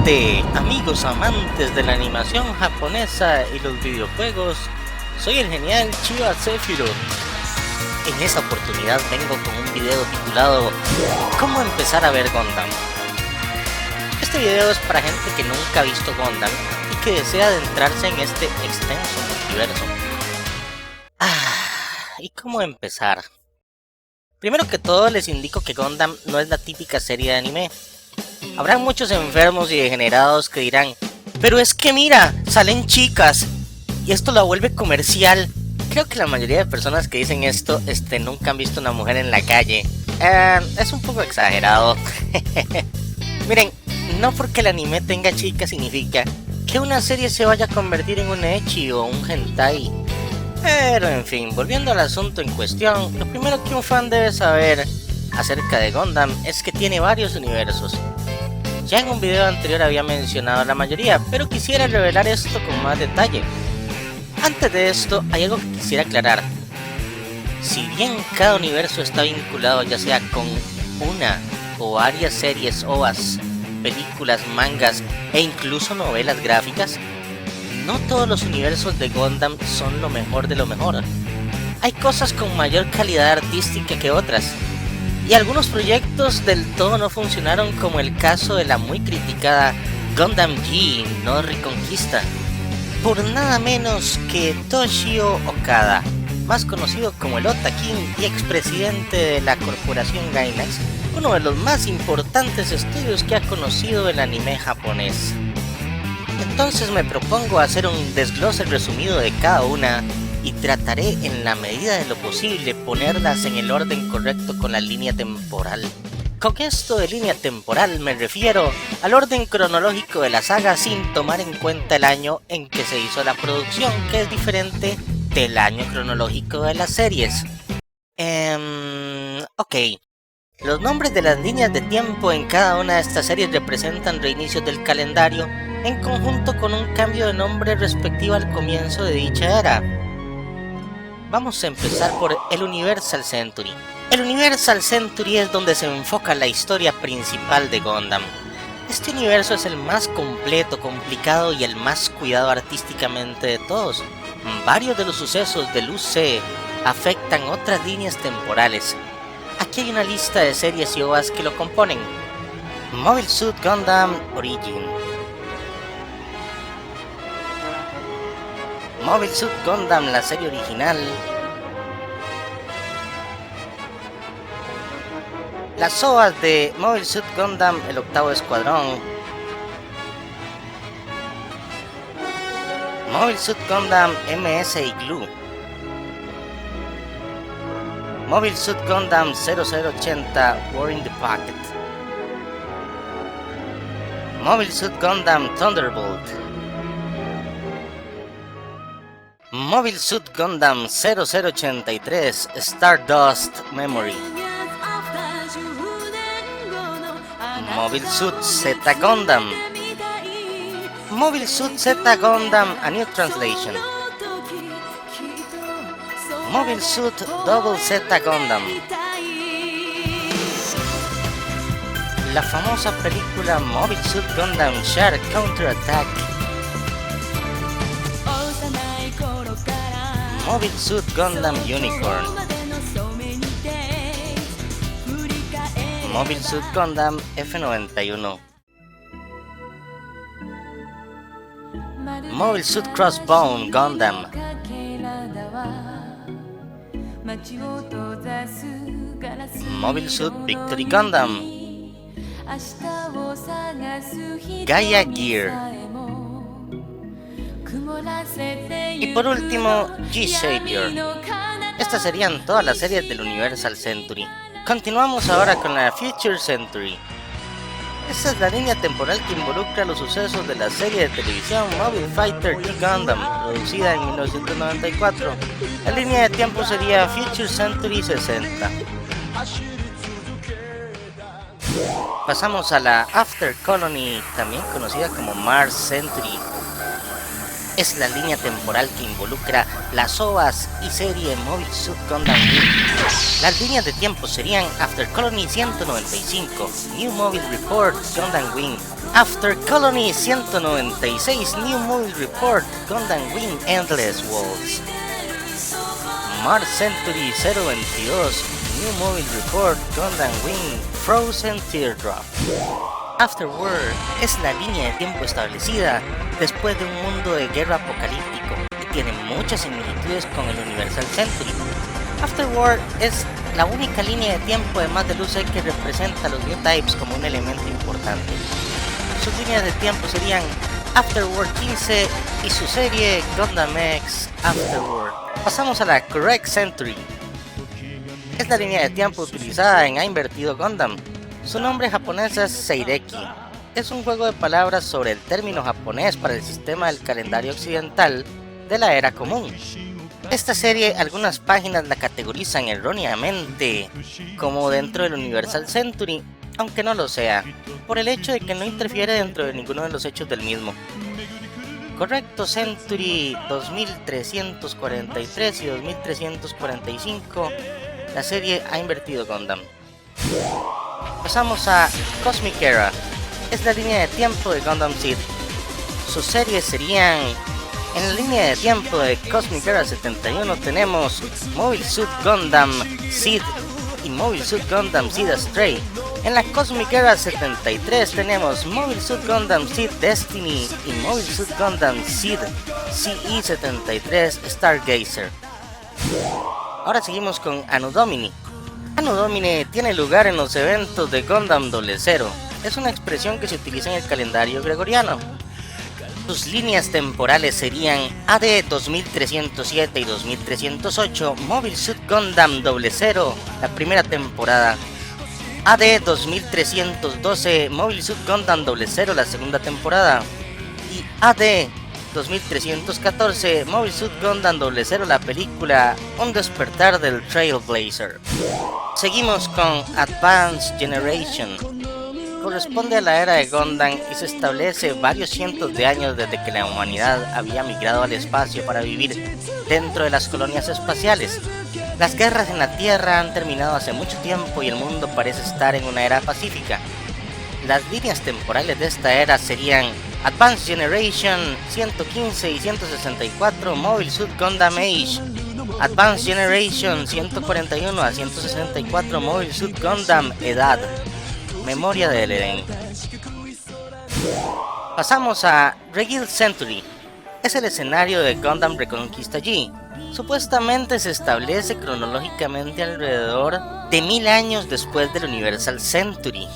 gente, amigos amantes de la animación japonesa y los videojuegos, soy el genial Chiba Sephiroth. En esta oportunidad vengo con un video titulado ¿Cómo empezar a ver Gundam? Este video es para gente que nunca ha visto Gundam y que desea adentrarse en este extenso multiverso. ¿Y cómo empezar? Primero que todo les indico que Gundam no es la típica serie de anime. Habrá muchos enfermos y degenerados que dirán, pero es que mira, salen chicas y esto la vuelve comercial. Creo que la mayoría de personas que dicen esto nunca han visto una mujer en la calle. Es un poco exagerado. Miren, no porque el anime tenga chicas significa que una serie se vaya a convertir en un ecchi o un hentai. Pero en fin, volviendo al asunto en cuestión, lo primero que un fan debe saber acerca de Gundam es que tiene varios universos. Ya en un video anterior había mencionado la mayoría, pero quisiera revelar esto con más detalle. Antes de esto, hay algo que quisiera aclarar. Si bien cada universo está vinculado ya sea con una o varias series, OVAs, películas, mangas e incluso novelas gráficas, no todos los universos de Gundam son lo mejor de lo mejor. Hay cosas con mayor calidad artística que otras. Y algunos proyectos del todo no funcionaron, como el caso de la muy criticada Gundam G no Reconquista, por nada menos que Toshio Okada, más conocido como el Ota King y expresidente de la corporación Gainax, uno de los más importantes estudios que ha conocido el anime japonés. Entonces me propongo hacer un desglose resumido de cada una y trataré en la medida de lo posible ponerlas en el orden correcto con la línea temporal. Con esto de línea temporal me refiero al orden cronológico de la saga sin tomar en cuenta el año en que se hizo la producción, que es diferente del año cronológico de las series. Ok. Los nombres de las líneas de tiempo en cada una de estas series representan reinicios del calendario en conjunto con un cambio de nombre respectivo al comienzo de dicha era. Vamos a empezar por el Universal Century. El Universal Century es donde se enfoca la historia principal de Gundam. Este universo es el más completo, complicado y el más cuidado artísticamente de todos. Varios de los sucesos del UC afectan otras líneas temporales. Aquí hay una lista de series y OVAs que lo componen. Mobile Suit Gundam Origin, Mobile Suit Gundam, la serie original, las OVAs de Mobile Suit Gundam, el octavo escuadrón, Mobile Suit Gundam MS Igloo, Mobile Suit Gundam 0080 War in the Pocket, Mobile Suit Gundam Thunderbolt, Mobile Suit Gundam 0083 Stardust Memory, Mobile Suit Z Gundam, Mobile Suit Z Gundam A New Translation, Mobile Suit Double Z Gundam, la famosa película Mobile Suit Gundam Shark Counterattack, Mobile Suit Gundam Unicorn, Mobile Suit Gundam F91, Mobile Suit Crossbone Gundam, Mobile Suit Victory Gundam, Gaia Gear, y por último G-Savior. Estas serían todas las series del Universal Century. Continuamos ahora con la Future Century. Esta es la línea temporal que involucra los sucesos de la serie de televisión Mobile Fighter G Gundam, producida en 1994. La línea de tiempo sería Future Century 60. Pasamos a la After Colony, también conocida como Mars Century. es la línea temporal que involucra las OVAs y serie Mobile Suit Gundam Wing. Las líneas de tiempo serían After Colony 195, New Mobile Report Gundam Wing, After Colony 196, New Mobile Report Gundam Wing Endless Walls, Mars Century 022, New Mobile Report Gundam Wing Frozen Teardrop. Afterworld es la línea de tiempo establecida después de un mundo de guerra apocalíptico y tiene muchas similitudes con el Universal Century. Afterworld es la única línea de tiempo además del UC que representa a los New Types como un elemento importante. Sus líneas de tiempo serían Afterworld 15 y su serie Gundam X Afterworld. Pasamos a la Correct Century. Es la línea de tiempo utilizada en A Invertido Gundam. Su nombre japonés es Seireki. Es un juego de palabras sobre el término japonés para el sistema del calendario occidental de la era común. Esta serie, algunas páginas la categorizan erróneamente como dentro del Universal Century, aunque no lo sea, por el hecho de que no interfiere dentro de ninguno de los hechos del mismo. Correcto Century 2343 y 2345, la serie A Invertido Gundam. Pasamos a Cosmic Era. Es la línea de tiempo de Gundam Seed. Sus series serían... En la línea de tiempo de Cosmic Era 71 tenemos Mobile Suit Gundam Seed y Mobile Suit Gundam Seed Astray. En la Cosmic Era 73 tenemos Mobile Suit Gundam Seed Destiny y Mobile Suit Gundam Seed CE73 Stargazer. Ahora seguimos con Anno Domini. Anno Domini tiene lugar en los eventos de Gundam 00. Es una expresión que se utiliza en el calendario gregoriano. Sus líneas temporales serían AD 2307 y 2308, Mobile Suit Gundam 00, la primera temporada. AD 2312, Mobile Suit Gundam 00, la segunda temporada. Y AD 2314, Mobile Suit Gundam 00, la película Un despertar del Trailblazer. Seguimos con Advanced Generation. Corresponde a la era de Gundam y se establece varios cientos de años desde que la humanidad había migrado al espacio para vivir dentro de las colonias espaciales. Las guerras en la Tierra han terminado hace mucho tiempo y el mundo parece estar en una era pacífica. Las líneas temporales de esta era serían Advanced Generation 115 y 164, Mobile Suit Gundam Age, Advanced Generation 141 a 164, Mobile Suit Gundam Edad, Memoria del Edén. Pasamos a Reguild Century. Es el escenario de Gundam Reconquista G. Supuestamente se establece cronológicamente alrededor de 1000 años después del Universal Century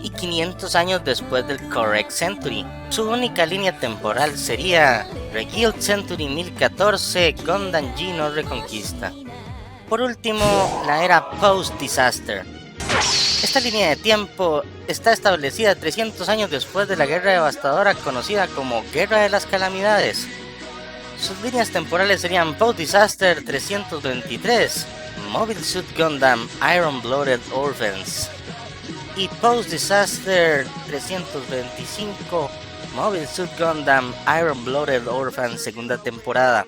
y 500 años después del Correct Century. Su única línea temporal sería Reguild Century 1014 Gundam G no Reconquista. Por último, la era Post-Disaster. Esta línea de tiempo está establecida 300 años después de la guerra devastadora conocida como Guerra de las Calamidades. Sus líneas temporales serían Post-Disaster 323, Mobile Suit Gundam Iron Blooded Orphans, y Post-Disaster 325, Mobile Suit Gundam Iron Blooded Orphans segunda temporada.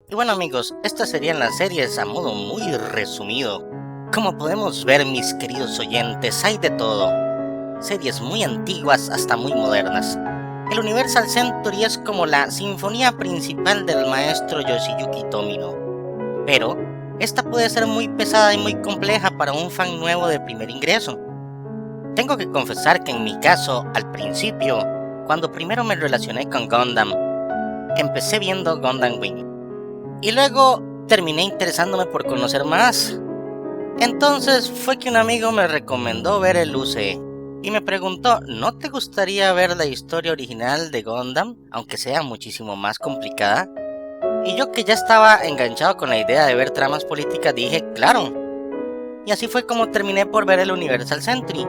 Y bueno amigos, estas serían las series a modo muy resumido. Como podemos ver mis queridos oyentes, hay de todo. Series muy antiguas hasta muy modernas. El Universal Century es como la sinfonía principal del maestro Yoshiyuki Tomino. Pero, esta puede ser muy pesada y muy compleja para un fan nuevo de primer ingreso. Tengo que confesar que en mi caso, al principio, cuando primero me relacioné con Gundam, empecé viendo Gundam Wing. Y luego terminé interesándome por conocer más. Entonces fue que un amigo me recomendó ver el UCE y me preguntó, ¿no te gustaría ver la historia original de Gundam, aunque sea muchísimo más complicada? Y yo, que ya estaba enganchado con la idea de ver tramas políticas, dije, claro. Y así fue como terminé por ver el Universal Century.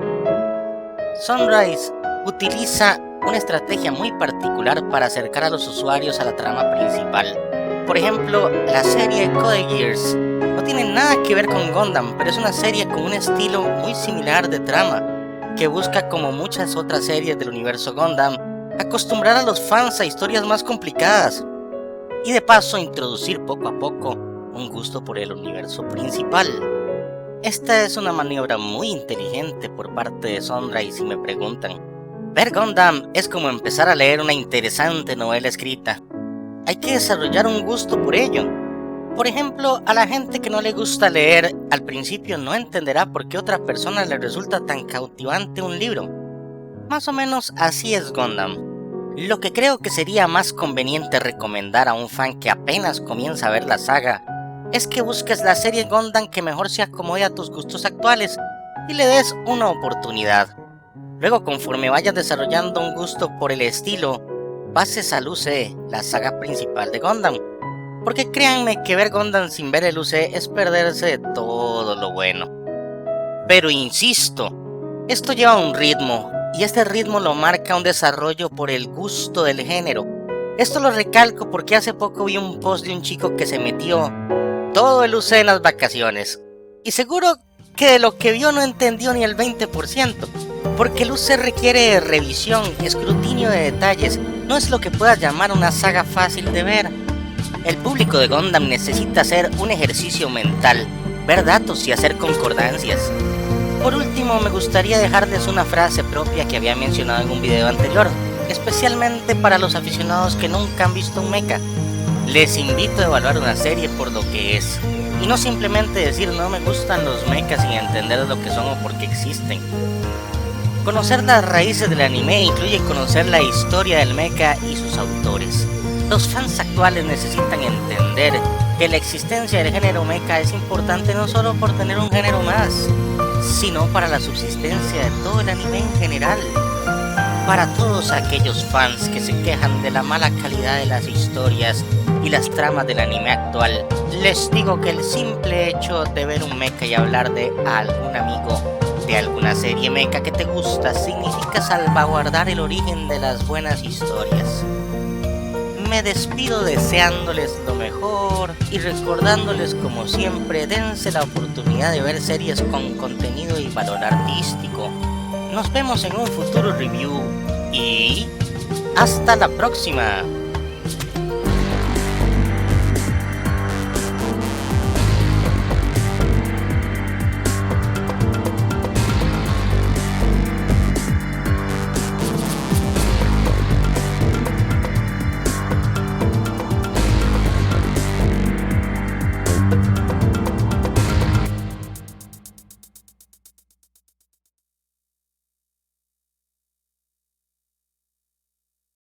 Sunrise utiliza una estrategia muy particular para acercar a los usuarios a la trama principal. Por ejemplo, la serie Code Geass no tiene nada que ver con Gundam, pero es una serie con un estilo muy similar de trama, que busca, como muchas otras series del universo Gundam, acostumbrar a los fans a historias más complicadas y de paso introducir poco a poco un gusto por el universo principal. Esta es una maniobra muy inteligente por parte de Sunrise si me preguntan. Ver Gundam es como empezar a leer una interesante novela escrita. Hay que desarrollar un gusto por ello. Por ejemplo, a la gente que no le gusta leer, al principio no entenderá por qué a otra persona le resulta tan cautivante un libro. Más o menos así es Gundam. Lo que creo que sería más conveniente recomendar a un fan que apenas comienza a ver la saga es que busques la serie Gundam que mejor se acomode a tus gustos actuales y le des una oportunidad. Luego, conforme vayas desarrollando un gusto por el estilo, pases al UC, la saga principal de Gundam. Porque créanme que ver Gundam sin ver el UC es perderse de todo lo bueno. Pero insisto, esto lleva un ritmo, y este ritmo lo marca un desarrollo por el gusto del género. Esto lo recalco porque hace poco vi un post de un chico que se metió todo el UC en las vacaciones. Y seguro que de lo que vio no entendió ni el 20%. Porque el UC requiere revisión, escrutinio de detalles. No es lo que puedas llamar una saga fácil de ver. El público de Gundam necesita hacer un ejercicio mental, ver datos y hacer concordancias. Por último, me gustaría dejarles una frase propia que había mencionado en un video anterior, especialmente para los aficionados que nunca han visto un mecha. Les invito a evaluar una serie por lo que es, y no simplemente decir no me gustan los mechas sin entender lo que son o por qué existen. Conocer las raíces del anime incluye conocer la historia del mecha y sus autores. Los fans actuales necesitan entender que la existencia del género mecha es importante no solo por tener un género más, sino para la subsistencia de todo el anime en general. Para todos aquellos fans que se quejan de la mala calidad de las historias y las tramas del anime actual, les digo que el simple hecho de ver un mecha y hablar de algún amigo de alguna serie mecha que te gusta significa salvaguardar el origen de las buenas historias. Me despido deseándoles lo mejor y recordándoles como siempre, dense la oportunidad de ver series con contenido y valor artístico. Nos vemos en un futuro review y hasta la próxima.